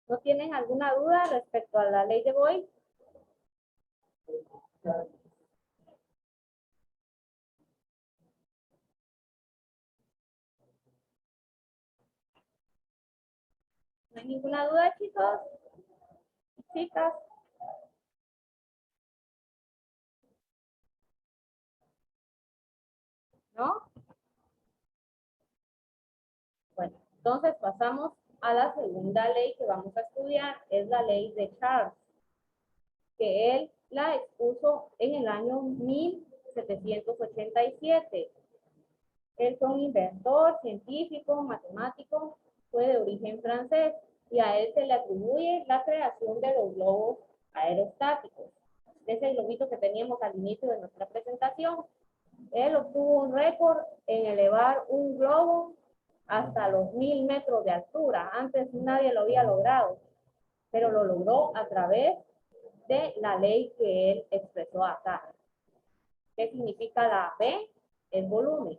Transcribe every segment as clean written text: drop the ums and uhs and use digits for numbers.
¿No tienen alguna duda respecto a la ley de Boyle? ¿No hay ninguna duda, chicos? Chicas. ¿No? Bueno, entonces pasamos a la segunda ley que vamos a estudiar, es la ley de Charles, que él la expuso en el año 1787. Él fue un inventor, científico, matemático, fue de origen francés y a él se le atribuye la creación de los globos aerostáticos. Ese globito que teníamos al inicio de nuestra presentación. Él obtuvo un récord en elevar un globo hasta los 1000 metros de altura. Antes nadie lo había logrado, pero lo logró a través de la ley que él expresó acá. ¿Qué significa la P? El volumen.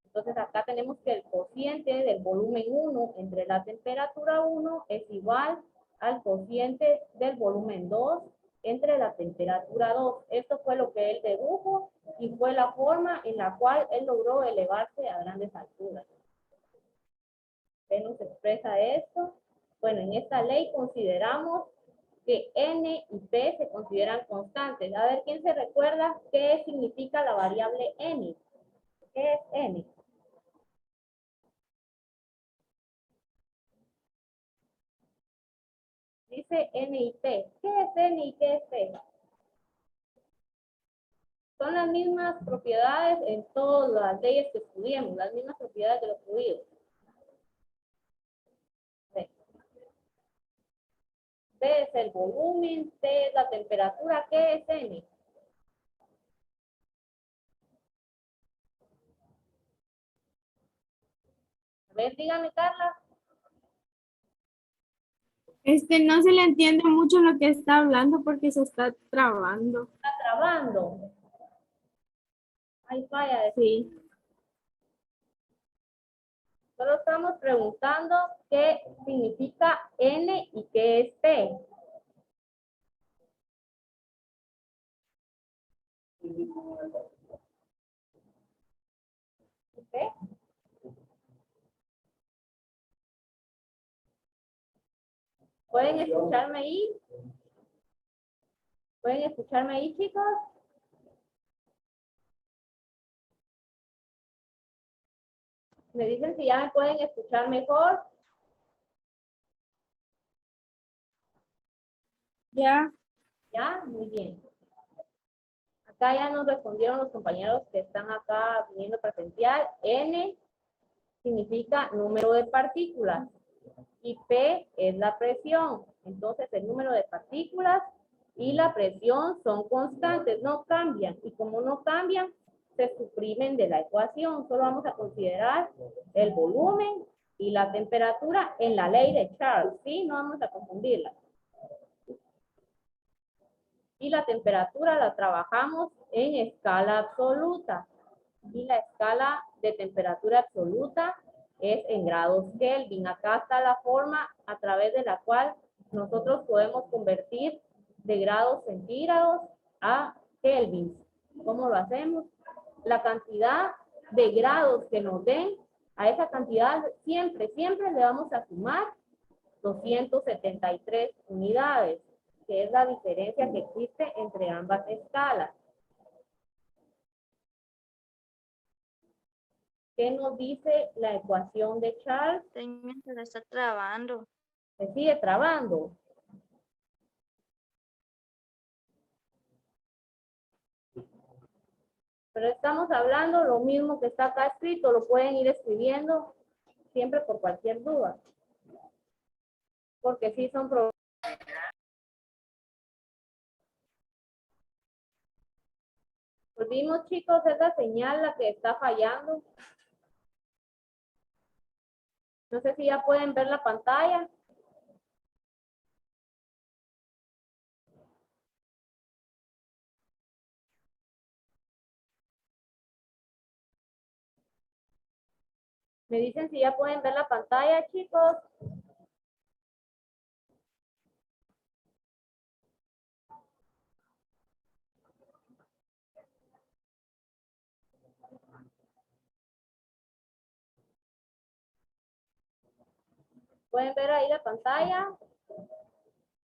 Entonces acá tenemos que el cociente del volumen 1 entre la temperatura 1 es igual al cociente del volumen 2 entre la temperatura 2. Esto fue lo que él dedujo y fue la forma en la cual él logró elevarse a grandes alturas. ¿Qué nos expresa esto? Bueno, en esta ley consideramos que N y P se consideran constantes. A ver, ¿quién se recuerda qué significa la variable N? ¿Qué es N? Dice N y P. ¿Qué es N y qué es P? Son las mismas propiedades en todas las leyes que estudiemos, las mismas propiedades de los fluidos. P. P es el volumen, T es la temperatura, ¿qué es N? A ver, dígame, Carla. No se le entiende mucho lo que está hablando porque se está trabando. Está trabando. Hay falla de Sí. Solo estamos preguntando qué significa N y qué es P. ¿Ok? ¿Pueden escucharme ahí? ¿Pueden escucharme ahí, chicos? Me dicen si ya me pueden escuchar mejor. Ya. ¿Ya? Muy bien. Acá ya nos respondieron los compañeros que están acá viniendo presencial. N significa número de partículas y P es la presión. Entonces el número de partículas y la presión son constantes, no cambian. Y como no cambian, se suprimen de la ecuación. Solo vamos a considerar el volumen y la temperatura en la ley de Charles, ¿sí? No vamos a confundirla. Y la temperatura la trabajamos en escala absoluta. Y la escala de temperatura absoluta es en grados Kelvin. Acá está la forma a través de la cual nosotros podemos convertir de grados centígrados a Kelvin. ¿Cómo lo hacemos? La cantidad de grados que nos den, a esa cantidad siempre le vamos a sumar 273 unidades, que es la diferencia que existe entre ambas escalas. ¿Qué nos dice la ecuación de Charles? Se le está trabando. Se sigue trabando. Pero estamos hablando lo mismo que está acá escrito, lo pueden ir escribiendo siempre por cualquier duda. Porque sí son problemas. Volvimos, chicos, es la señal la que está fallando. No sé si ya pueden ver la pantalla. Me dicen si ya pueden ver la pantalla, chicos. ¿Pueden ver ahí la pantalla?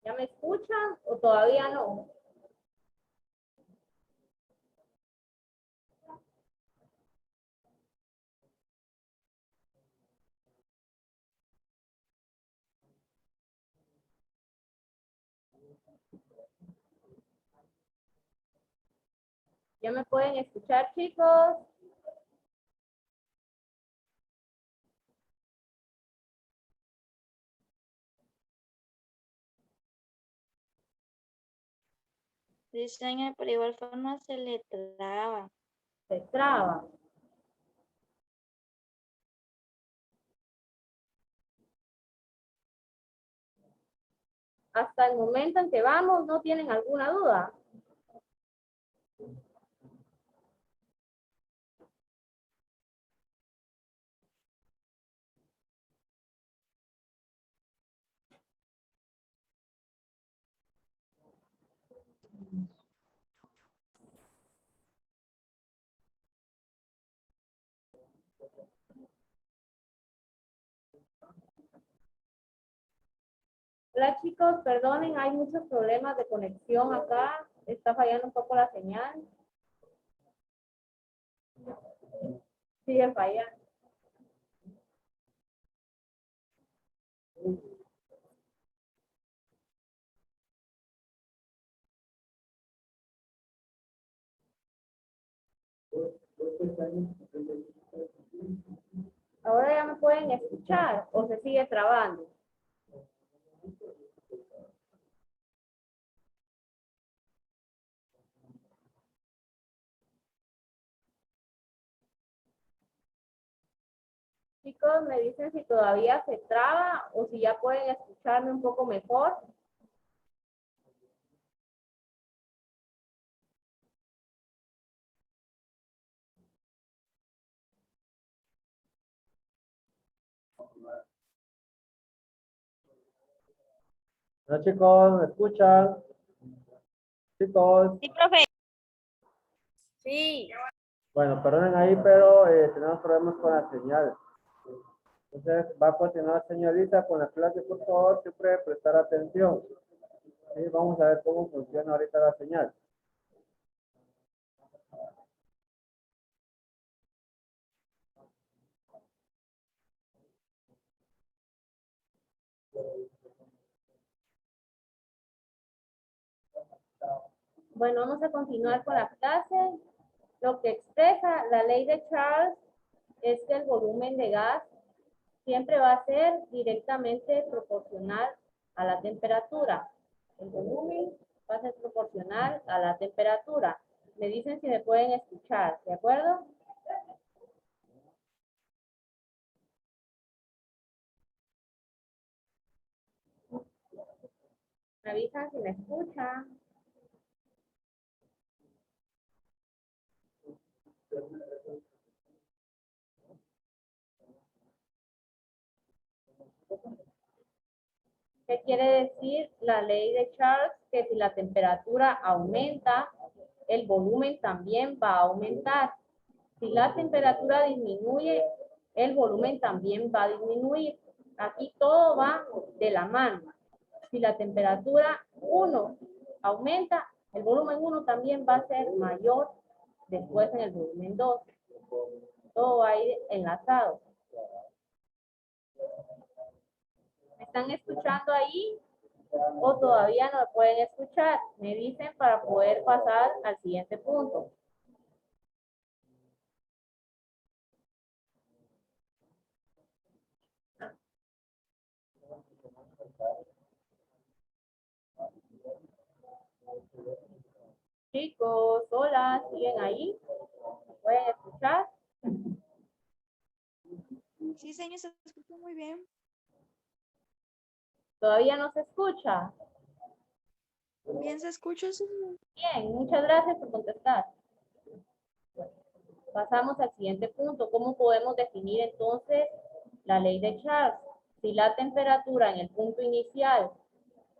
¿Ya me escuchan o todavía no? ¿Ya me pueden escuchar, chicos? Diseña, pero igual forma se le traba. Se traba. Hasta el momento en que vamos, ¿no tienen alguna duda? Hola chicos, perdonen, hay muchos problemas de conexión acá. Está fallando un poco la señal. Sigue fallando. Ahora ya me pueden escuchar o se sigue trabando. Chicos, me dicen si todavía se traba o si ya pueden escucharme un poco mejor. Hola chicos, ¿me escuchan? Chicos, Sí, profe. Sí. bueno, perdonen ahí, pero tenemos problemas con la señal. Entonces, va a continuar la señorita con la clase, por favor, siempre prestar atención. Sí, vamos a ver cómo funciona ahorita la señal. Bueno, vamos a continuar con la clase. Lo que expresa la ley de Charles es que el volumen de gas siempre va a ser directamente proporcional a la temperatura. El volumen va a ser proporcional a la temperatura. Me dicen si me pueden escuchar, ¿de acuerdo? Me avisan si me escuchan. ¿Qué quiere decir la ley de Charles? Que si la temperatura aumenta, el volumen también va a aumentar. Si la temperatura disminuye, el volumen también va a disminuir. Aquí todo va de la mano. Si la temperatura 1 aumenta, el volumen 1 también va a ser mayor después en el volumen 2. Todo va a ir enlazado. ¿Me están escuchando ahí? ¿O todavía no me pueden escuchar? Me dicen para poder pasar al siguiente punto. Chicos, hola, ¿siguen ahí? ¿Me pueden escuchar? Sí, señor, se escucha muy bien. ¿Todavía no se escucha? Bien se escucha, señor. Bien, muchas gracias por contestar. Pasamos al siguiente punto. ¿Cómo podemos definir entonces la ley de Charles? Si la temperatura en el punto inicial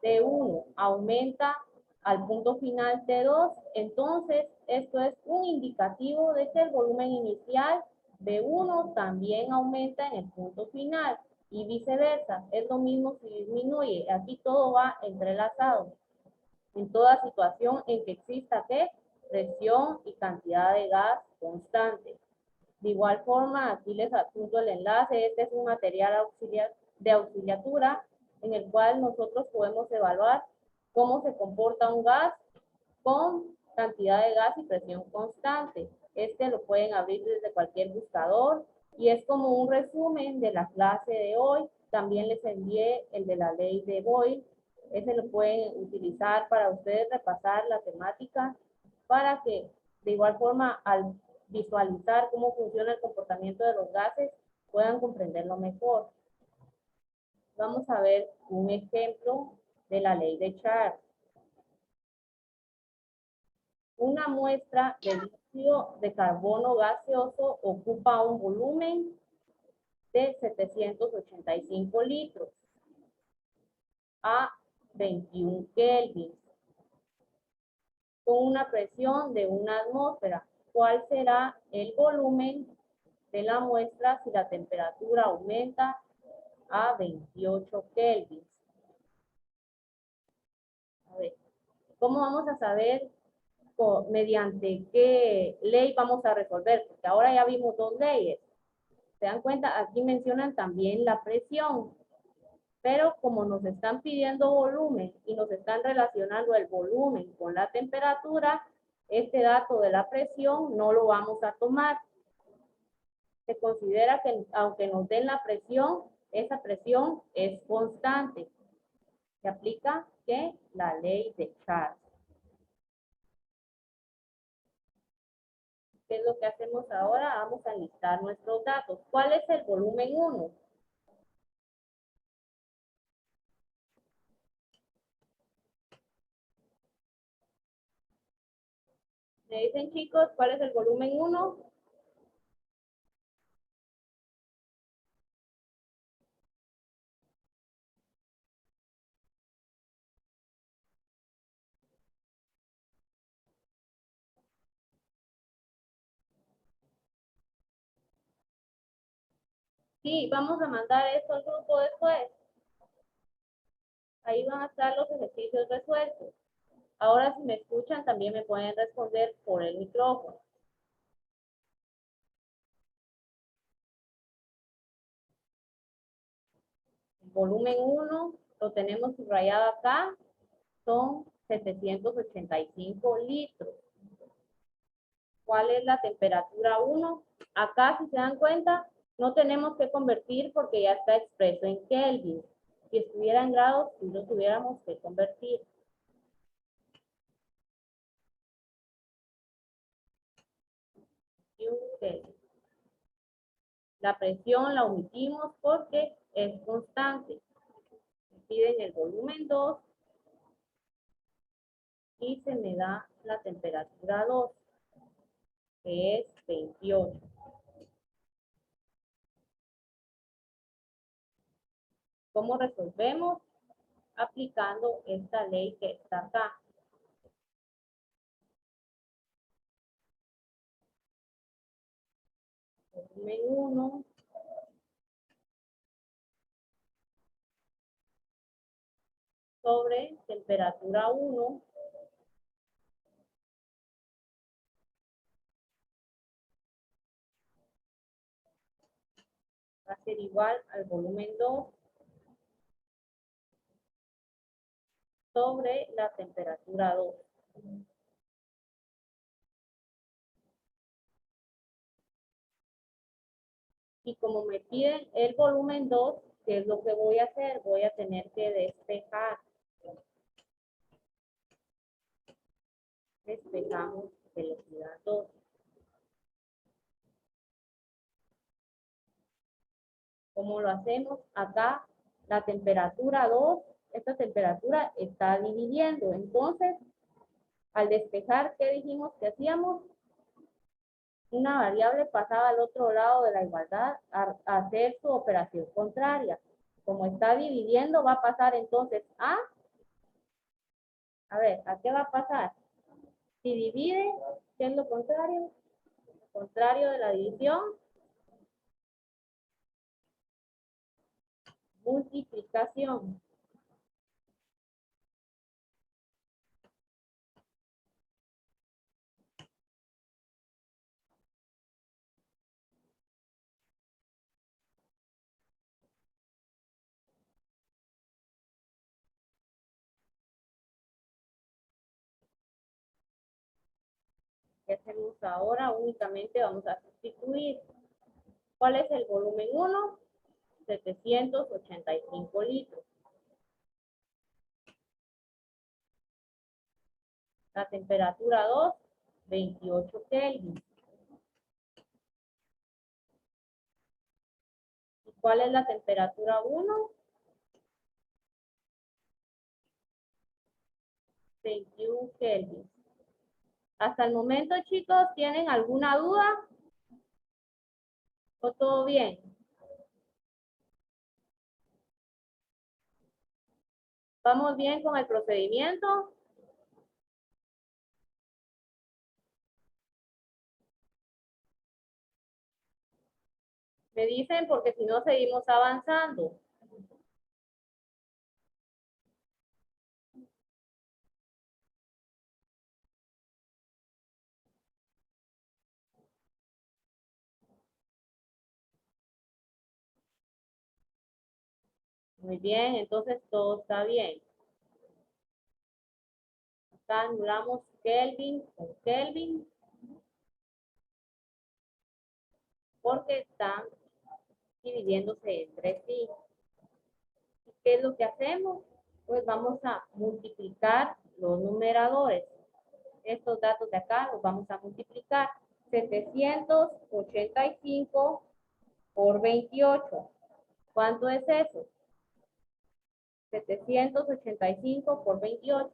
T1 aumenta al punto final T2, entonces esto es un indicativo de que el volumen inicial B1 también aumenta en el punto final. y viceversa. Es lo mismo si disminuye. Aquí todo va entrelazado. En toda situación en que exista ¿qué? Presión y cantidad de gas constante. De igual forma, aquí les adjunto el enlace. Este es un material auxiliar de auxiliatura en el cual nosotros podemos evaluar cómo se comporta un gas con cantidad de gas y presión constante. Este lo pueden abrir desde cualquier buscador y es como un resumen de la clase de hoy. También les envié el de la ley de Boyle. Ese lo pueden utilizar para ustedes repasar la temática para que de igual forma al visualizar cómo funciona el comportamiento de los gases puedan comprenderlo mejor. Vamos a ver un ejemplo de la ley de Charles. Una muestra de dióxido de carbono gaseoso ocupa un volumen de 785 litros a 21 Kelvin con una presión de una atmósfera. ¿Cuál será el volumen de la muestra si la temperatura aumenta a 28 Kelvin? A ver, ¿cómo vamos a saber mediante qué ley vamos a resolver? Porque ahora ya vimos dos leyes. ¿Se dan cuenta? Aquí mencionan también la presión. Pero como nos están pidiendo volumen y nos están relacionando el volumen con la temperatura, este dato de la presión no lo vamos a tomar. Se considera que aunque nos den la presión, esa presión es constante. Se aplica ¿qué? La ley de Charles. ¿Qué es lo que hacemos ahora? Vamos a listar nuestros datos. ¿Cuál es el volumen 1? ¿Me dicen, chicos, cuál es el volumen 1? Sí, vamos a mandar esto al grupo después. Ahí van a estar los ejercicios resueltos. Ahora, si me escuchan, también me pueden responder por el micrófono. El volumen 1 lo tenemos subrayado acá. Son 785 litros. ¿Cuál es la temperatura 1? Acá, si se dan cuenta, no tenemos que convertir porque ya está expreso en Kelvin. Si estuviera en grados, sí lo tuviéramos que convertir. La presión la omitimos porque es constante. Me piden el volumen 2 y se me da la temperatura 2, que es 28. ¿Cómo resolvemos? Aplicando esta ley que está acá. Volumen 1 sobre temperatura 1 va a ser igual al volumen 2 sobre la temperatura 2. Y como me piden el volumen 2, ¿qué es lo que voy a hacer? Voy a tener que despejar. Despejamos velocidad 2. ¿Cómo lo hacemos? Acá la temperatura 2, esta temperatura está dividiendo. Entonces, al despejar, ¿qué dijimos que hacíamos? Una variable pasaba al otro lado de la igualdad a hacer su operación contraria. Como está dividiendo, va a pasar entonces a ver, ¿a qué va a pasar? Si divide, ¿qué es lo contrario? Lo contrario de la división multiplicación. ¿Qué hacemos ahora? Únicamente vamos a sustituir. ¿Cuál es el volumen 1? 785 litros. La temperatura 2, 28 Kelvin. ¿Y cuál es la temperatura 1? 21 Kelvin. Hasta el momento, chicos, ¿tienen alguna duda? ¿O todo bien? ¿Vamos bien con el procedimiento? Me dicen porque si no seguimos avanzando. Muy bien, entonces todo está bien. Acá anulamos Kelvin con Kelvin porque están dividiéndose entre sí. ¿Y qué es lo que hacemos? Pues vamos a multiplicar los numeradores. Estos datos de acá los vamos a multiplicar. 785 por 28. ¿Cuánto es eso? 785 por 28.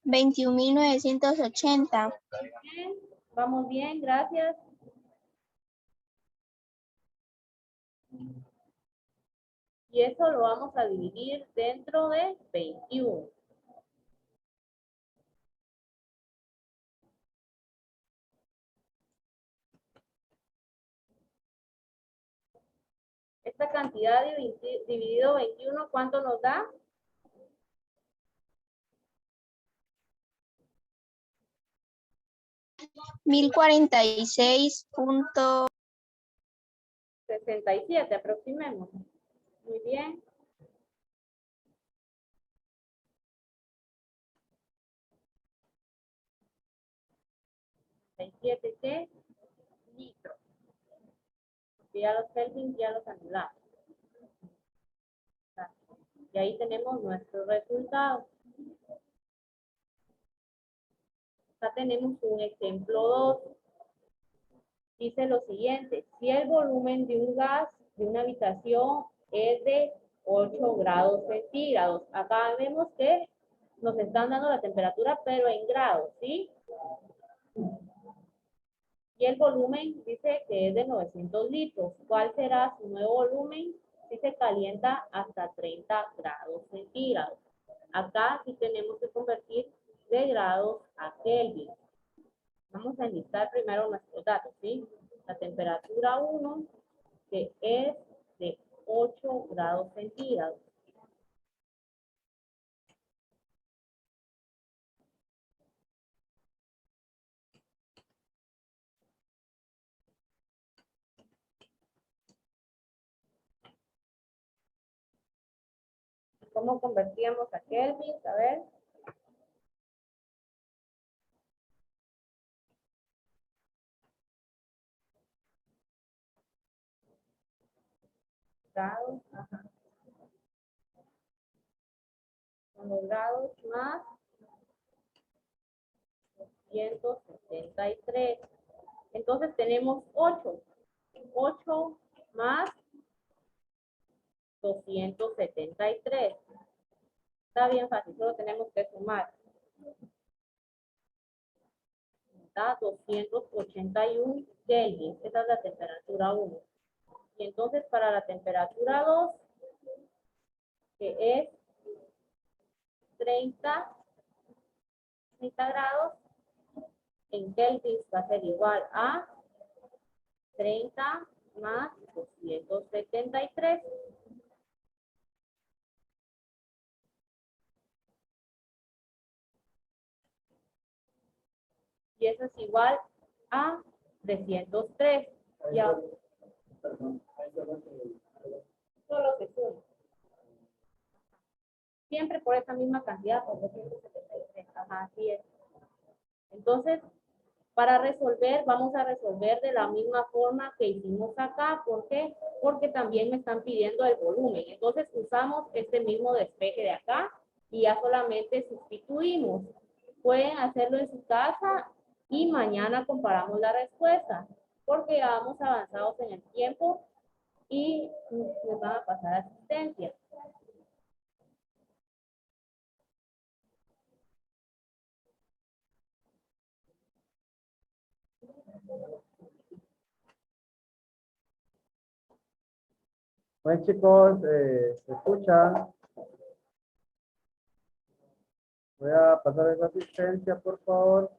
$21,980. Bien, vamos bien, gracias. Y eso lo vamos a dividir dentro de 21. Esta cantidad dividido 21, ¿cuánto nos da? 67, aproximemos. Muy bien. 67, ¿qué? Litros. Porque ya los Kelvin ya los anulamos. Y ahí tenemos nuestro resultado. Acá tenemos un ejemplo 2. Dice lo siguiente: si el volumen de un gas de una habitación es de 8 grados centígrados. Acá vemos que nos están dando la temperatura, pero en grados, ¿sí? Y el volumen dice que es de 900 litros. ¿Cuál será su nuevo volumen si se calienta hasta 30 grados centígrados? Acá sí tenemos que convertir de grados a Kelvin. Vamos a enlistar primero nuestros datos, ¿sí? La temperatura 1, que es de 8 grados centígrados. ¿Cómo convertíamos a Kelvin? A ver. Grados, ajá. Con los grados más 173. Entonces tenemos 8. 8 más 273. Está bien fácil, solo tenemos que sumar. Está 281 Kelvin. Esa es la temperatura 1. Y entonces para la temperatura 2, que es 30 grados, en Kelvin va a ser igual a 30 más 273. Y eso es igual a 303. Y ahora, solo se suma. Siempre por esa misma cantidad, por 273. Ajá, así es. Entonces, para resolver, vamos a resolver de la misma forma que hicimos acá. ¿Por qué? Porque también me están pidiendo el volumen. Entonces, usamos este mismo despeje de acá y ya solamente sustituimos. Pueden hacerlo en su casa y mañana comparamos la respuesta, porque ya vamos avanzados en el tiempo y nos van a pasar asistencia. Bueno, chicos, ¿se escuchan? Voy a pasar esa asistencia, por favor.